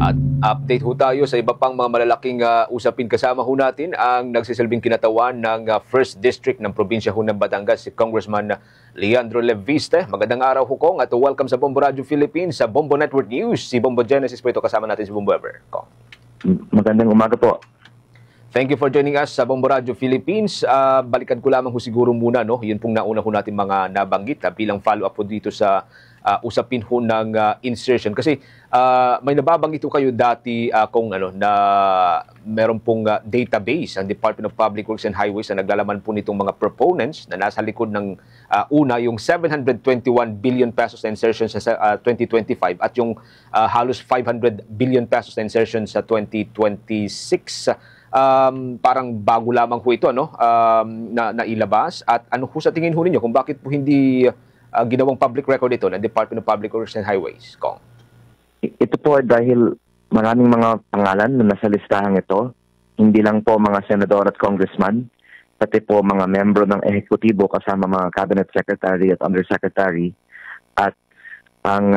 At update ho tayo sa iba pang mga malalaking usapin. Kasama ho natin ang nagsisilbing kinatawan ng 1st District ng probinsya ho ng Batangas, si Congressman Leandro Leviste. Magandang araw ho, Kong, at welcome sa Bombo Radio Philippines, sa Bombo Network News. Si Bombo Genesis po ito, kasama natin si Bombo Ever. Kong. Magandang umaga po. Thank you for joining us sa Bombo Radio Philippines. Balikan ko lamang ho siguro muna, no? Yun pong nauna ho natin mga nabanggit bilang follow-up po dito sa usapin ho ng insertion. Kasi may nababanggit ho kayo dati kung ano, na meron pong database ang Department of Public Works and Highways na naglalaman po nitong mga proponents na nasa likod ng una yung 721 billion pesos na insertion sa 2025 at yung halos 500 billion pesos na insertion sa 2026. Parang bago lamang po ito, no? Na ilabas. At ano po sa tingin ho ninyo kung bakit po hindi ginawang public record ito ng Department of Public Works and Highways, Kong? Ito po dahil maraming mga pangalan na nasa listahan ito. Hindi lang po mga senador at congressman, pati po mga membro ng ehekutibo kasama mga cabinet secretary at undersecretary. At ang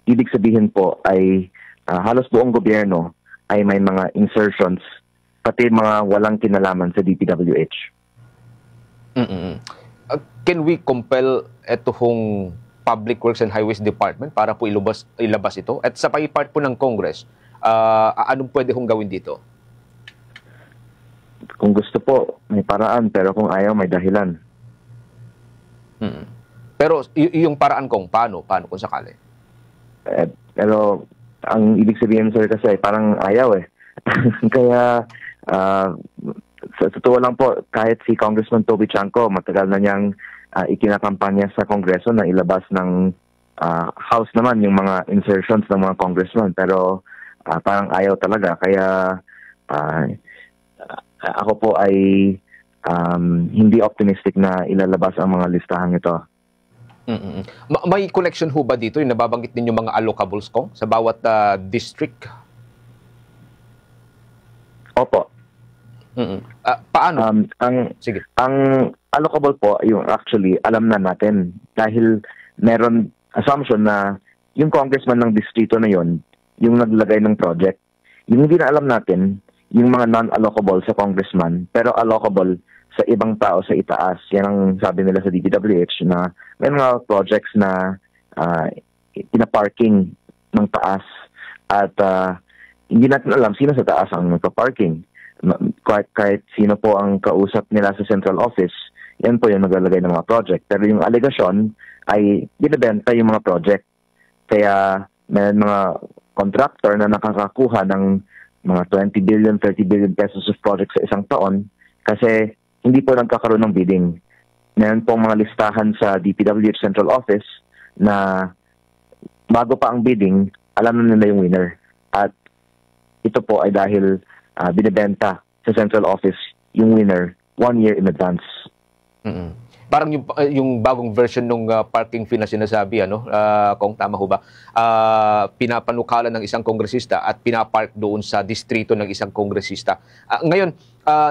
ibig sabihin po ay halos buong gobyerno ay may mga insertions, pati mga walang kinalaman sa DPWH. Can we compel ito hong Public Works and Highways Department para po ilabas ito? At sa part po ng Congress, anong pwede hong gawin dito? Kung gusto po, may paraan, pero kung ayaw, may dahilan. Pero yung paraan, Kong, paano kung sakali? Pero ang ibig sabihin, sir, kasi parang ayaw eh. Kaya sa totoo lang po, kahit si Congressman Toby Chanco, matagal na niyang ikinakampanya sa Kongreso na ilabas ng House naman yung mga insertions ng mga congressman. Pero parang ayaw talaga. Kaya ako po ay hindi optimistic na ilalabas ang mga listahan ito. May connection ho ba dito yung nababanggit ninyo mga allocables, Kong, sa bawat district? Opo. Paano? Sige. Ang allocable po, yung actually, alam na natin. Dahil meron assumption na yung congressman ng distrito na yon yung naglagay ng project. Yung hindi na alam natin, yung mga non-allocable sa congressman, pero allocable sa ibang tao sa itaas. Yan ang sabi nila sa DPWH na may mga projects na pinaparking ng taas at hindi natin alam sino sa taas ang nagpa-parking. Kahit sino po ang kausap nila sa central office, yan po yung naglalagay ng mga project. Pero yung allegation ay binibenta yung mga project. Kaya may mga contractor na nakakakuha ng mga 20 billion, 30 billion pesos of project sa isang taon kasi hindi po nagkakaroon ng bidding. Meron pong mga listahan sa DPWH Central Office na bago pa ang bidding, alam na nila yung winner. At ito po ay dahil binibenta sa Central Office yung winner 1 year in advance. Parang yung bagong version ng parking fee na sinasabi, ano, kung tama ho ba, pinapanukala ng isang kongresista at pinapark doon sa distrito ng isang kongresista. Ngayon,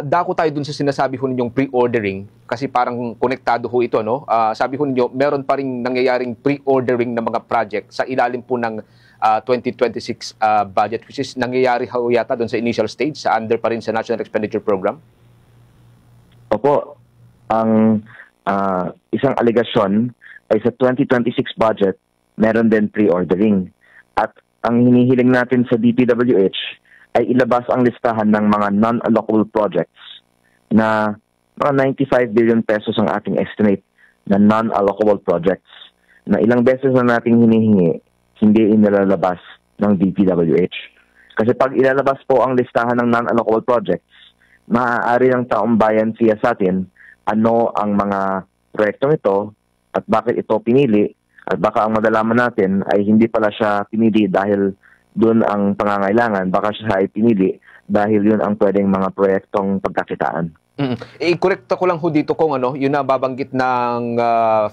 dako tayo dun sa sinasabi ho ninyong pre-ordering kasi parang konektado ho ito, no? Sabi ho ninyo, meron pa rin nangyayaring pre-ordering ng mga project sa ilalim po ng 2026 budget, which is nangyayari ho yata doon sa initial stage, sa under pa rin sa National Expenditure Program? Opo. Ang isang allegation ay sa 2026 budget, meron din pre-ordering. At ang hinihiling natin sa DPWH ay ilabas ang listahan ng mga non-allocable projects na mga 95 billion pesos ang ating estimate na non-allocable projects na ilang beses na nating hinihingi, hindi inilalabas ng DPWH. Kasi pag ilalabas po ang listahan ng non-allocable projects, maaari ng taong bayan siya sa atin ano ang mga proyektong ito at bakit ito pinili at baka ang madalaman natin ay hindi pala siya pinili dahil doon ang pangangailangan, baka siya ay pinili dahil yun ang pwedeng mga proyektong pagkakitaan. I-correct ko lang ho dito kung ano, yun na babanggit ng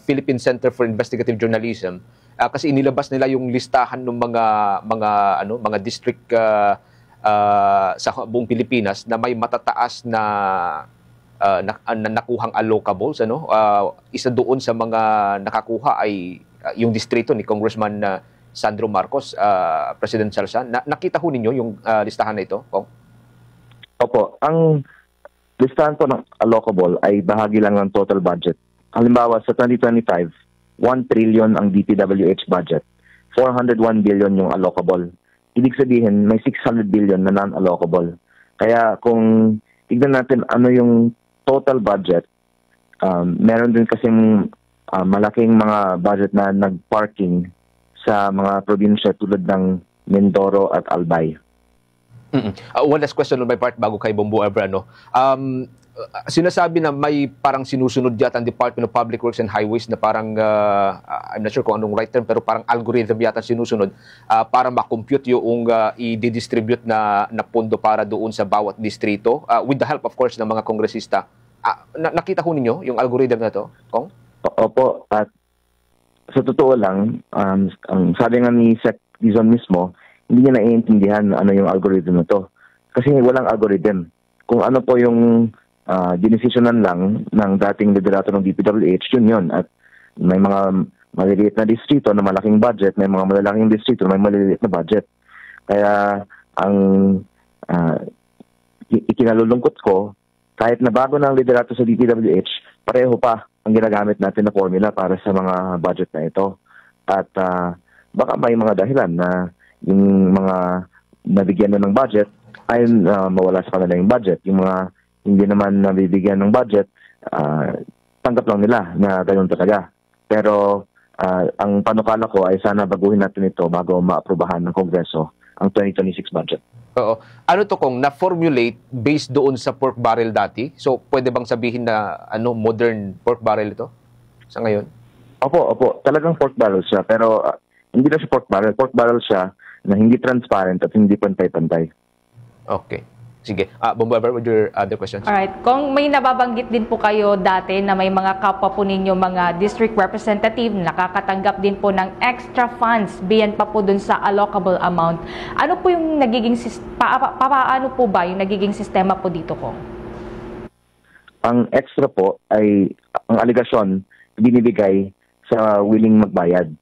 Philippine Center for Investigative Journalism kasi inilabas nila yung listahan ng mga district sa buong Pilipinas na may matataas na nakuhang allocables, ano? Isa doon sa mga nakakuha ay yung distrito ni Congressman Sandro Marcos, presidential siya. Nakita ho ninyo yung listahan na ito, Kong? Opo, ang listahan po ng allocable ay bahagi lang ng total budget. Halimbawa, sa 2025, 1 trillion ang DPWH budget. 401 billion yung allocable. Ibig sabihin, may 600 billion na non-allocable. Kaya kung tignan natin ano yung total budget, meron din kasing malaking mga budget na nag-parking sa mga probinsya tulad ng Mindoro at Albay. One last question on my part bago kay Bombo Ebra. Sinasabi na may parang sinusunod yata ang Department of Public Works and Highways na parang, I'm not sure kung anong right term, pero parang algorithm yata sinusunod para makompute yung i-distribute na pondo para doon sa bawat distrito with the help, of course, ng mga kongresista. Nakita ho ninyo yung algorithm na to, Kong? Opo, at sa totoo lang, ang sabi nga ni Sec Dizon mismo, hindi niya naiintindihan ano yung algorithm na to. Kasi walang algorithm. Kung ano po yung dinesisyonan lang ng dating liderato ng DPWH, yun. At may mga maliliit na distrito na malaking budget, may mga malalaking distrito na may maliliit na budget. Kaya ang ikinalulungkot ko, kahit na bago na ang liderato sa DPWH, pareho pa ang ginagamit natin na formula para sa mga budget na ito. At baka may mga dahilan na yung mga nabigyan na ng budget ay mawala sa kanila yung budget. Yung mga hindi naman nabibigyan ng budget, tanggap lang nila na gayon talaga. Pero ang panukala ko ay sana baguhin natin ito bago maaprubahan ng Kongreso ang 2026 budget. Oo. Ano to, Kong? Na-formulate based doon sa pork barrel dati? So, pwede bang sabihin na modern pork barrel ito sa ngayon? Opo. Talagang pork barrel siya. Pero hindi na siya pork barrel. Pork barrel siya na hindi transparent at hindi pantay-pantay. Okay. Sige. Bombo Ever, with your other questions? Alright. Kung may nababanggit din po kayo dati na may mga kapwa po ninyo mga district representative na nakakatanggap din po ng extra funds beyond pa po dun sa allocable amount. Ano po yung nagiging, paano po ba yung nagiging sistema po dito, Kong? Ang extra po ay, ang aligasyon, binibigay sa willing magbayad.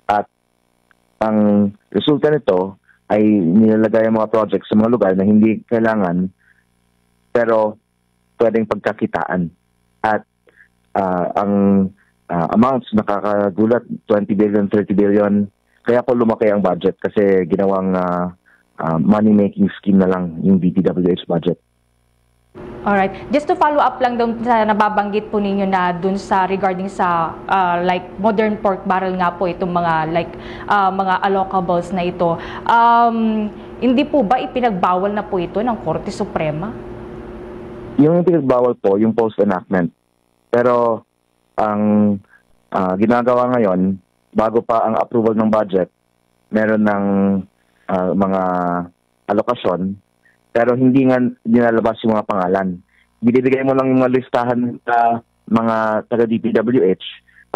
At ang resulta nito ay nilalagay ang mga projects sa mga lugar na hindi kailangan pero pwedeng pagkakitaan. At ang amounts nakakagulat, 20 billion, 30 billion. Kaya po lumaki ang budget kasi ginawang money-making scheme na lang yung DPWH budget. Alright. Just to follow up lang doon sa nababanggit po ninyo na doon sa regarding sa like modern pork barrel nga po itong mga mga allocables na ito. Hindi po ba ipinagbawal na po ito ng Korte Suprema? Yung ipinagbawal po, yung post-enactment. Pero ang ginagawa ngayon, bago pa ang approval ng budget, meron ng mga alokasyon. Pero hindi nga dinalabas yung mga pangalan. Binibigay mo lang yung mga listahan sa mga taga-DPWH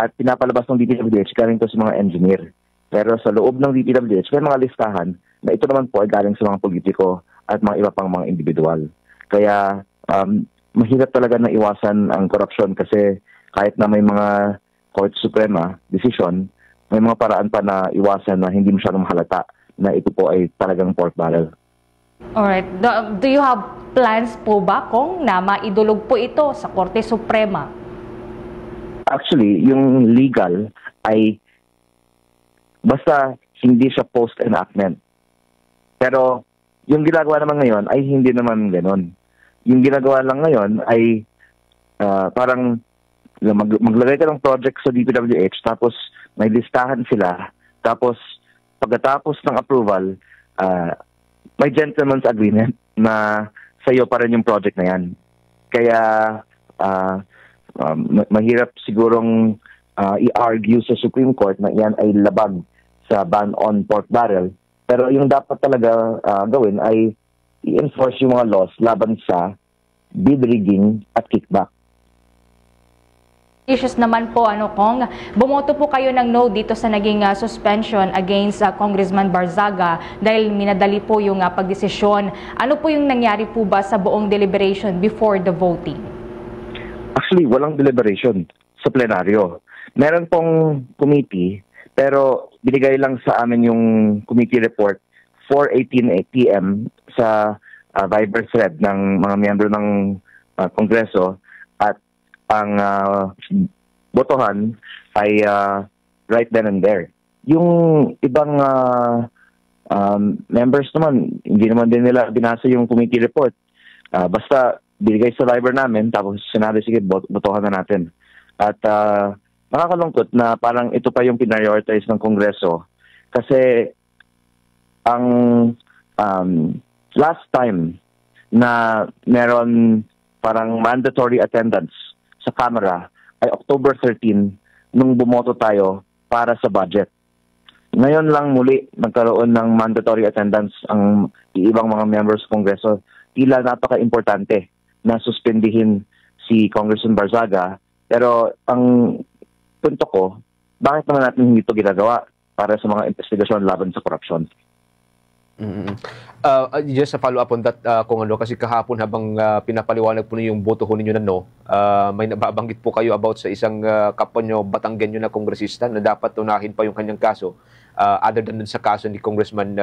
at pinapalabas ng DPWH galing to sa mga engineer. Pero sa loob ng DPWH, may mga listahan na ito naman po ay galing sa mga politiko at mga iba pang mga individual. Kaya mahirap talaga na iwasan ang korupsyon kasi kahit na may mga Court Suprema decision, may mga paraan pa na iwasan na hindi masyadong halata na ito po ay talagang pork barrel. Alright. Do you have plans po ba, Kong, na maidulog po ito sa Korte Suprema? Actually, yung legal ay basta hindi siya post-enactment. Pero yung ginagawa naman ngayon ay hindi naman gano'n. Yung ginagawa lang ngayon ay parang maglagay ka ng project sa DPWH tapos may listahan sila tapos pagkatapos ng approval, may gentleman's agreement na sa iyo pa rin yung project na yan. Kaya mahirap sigurong i-argue sa Supreme Court na yan ay labag sa ban on pork barrel. Pero yung dapat talaga gawin ay i-enforce yung mga laws laban sa bid rigging at kickback. Issues naman po, Kong, bumoto po kayo ng no dito sa naging suspension against Congressman Barzaga dahil minadali po yung pagdesisyon. Ano po yung nangyari po ba sa buong deliberation before the voting? Actually, walang deliberation sa plenaryo. Meron pong committee, pero binigay lang sa amin yung committee report 4:18 p.m. sa Viber thread ng mga miyembro ng Kongreso at ang botohan ay right then and there. Yung ibang members naman, hindi naman din nila binasa yung committee report. Basta binigay sa Viber namin, tapos sinabi, sige, botohan na natin. At nakakalungkot na parang ito pa yung pinrioritize ng Kongreso. Kasi ang last time na meron parang mandatory attendance sa Kamara ay October 13 nung bumoto tayo para sa budget. Ngayon lang muli nagkaroon ng mandatory attendance ang ibang mga members ng Kongreso. Tila napaka-importante na suspendihin si Congressman Barzaga. Pero ang punto ko, bakit naman natin hindi ito ginagawa para sa mga investigasyon laban sa korupsyon? Just a follow-up on that, kung ano, kasi kahapon habang pinapaliwanag po niyo yung boto ho ninyo na no, may nababanggit po kayo about sa isang kapwa nyo, Batanggenyo na kongresista na dapat unahin pa yung kanyang kaso other than sa kaso ni Congressman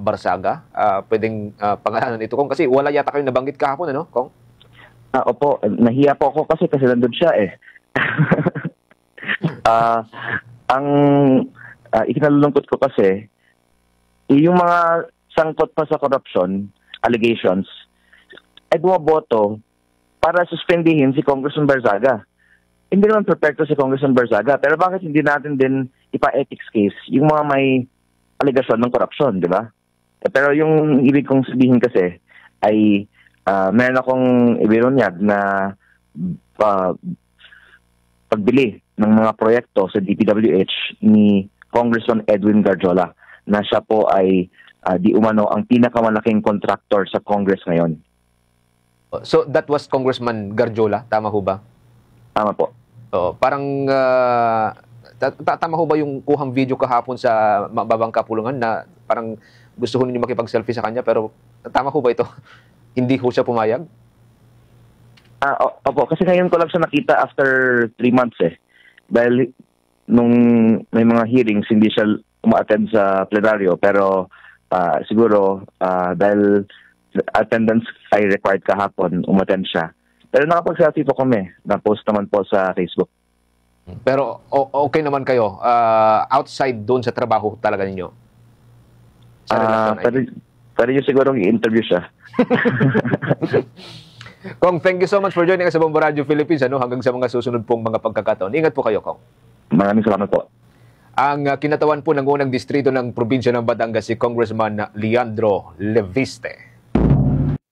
Barzaga. Pwedeng pangalanan ito, Kong, kasi wala yata kayong nabanggit kahapon, ano, Kong? Opo, nahiya po ako kasi nandun siya eh. Ang ikinalulungkot ko kasi, yung mga sangkot pa sa corruption, allegations, ay bumaboto para suspendihin si Congressman Barzaga. Hindi naman perfecto si Congressman Barzaga, pero bakit hindi natin din ipa-ethics case yung mga may allegation ng corruption, di ba? Pero yung ibig kong sabihin kasi ay meron akong ibirunyag na pagbili ng mga proyekto sa DPWH ni Congressman Edwin Garjola na siya po ay di umano ang pinakamalaking contractor sa Congress ngayon. So that was Congressman Garjola, tama ho ba? Tama po. Parang tama ho ba yung kuhang video kahapon sa mababang kapulungan na parang gusto ho ninyo makipag-selfie sa kanya, pero tama ho ba ito? Hindi ho siya pumayag? Opo, kasi ngayon ko lang siya nakita after 3 months eh. Dahil nung may mga hearings, hindi siya uma-attend sa plenaryo, pero siguro dahil attendance ay required kahapon, umattend siya. Pero nakapag-selfie po kami, na-post naman po sa Facebook. Pero okay naman kayo, outside doon sa trabaho talaga ninyo? Sa relasyon, pero yung sigurong i-interview siya. Kong, thank you so much for joining us sa Bombo Radio Philippines. Hanggang sa mga susunod pong mga pagkakataon. Ingat po kayo, Kong. Maraming salamat po. Ang kinatawan po ng unang distrito ng probinsya ng Batangas si Congressman Leandro Leviste.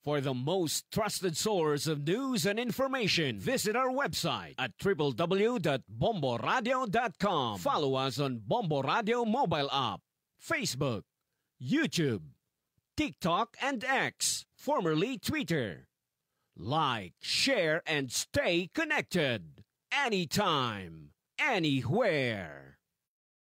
For the most trusted source of news and information, visit our website at www.bomboradio.com. Follow us on Bombo Radio mobile app, Facebook, YouTube, TikTok, and X, formerly Twitter. Like, share, and stay connected. Anytime, anywhere.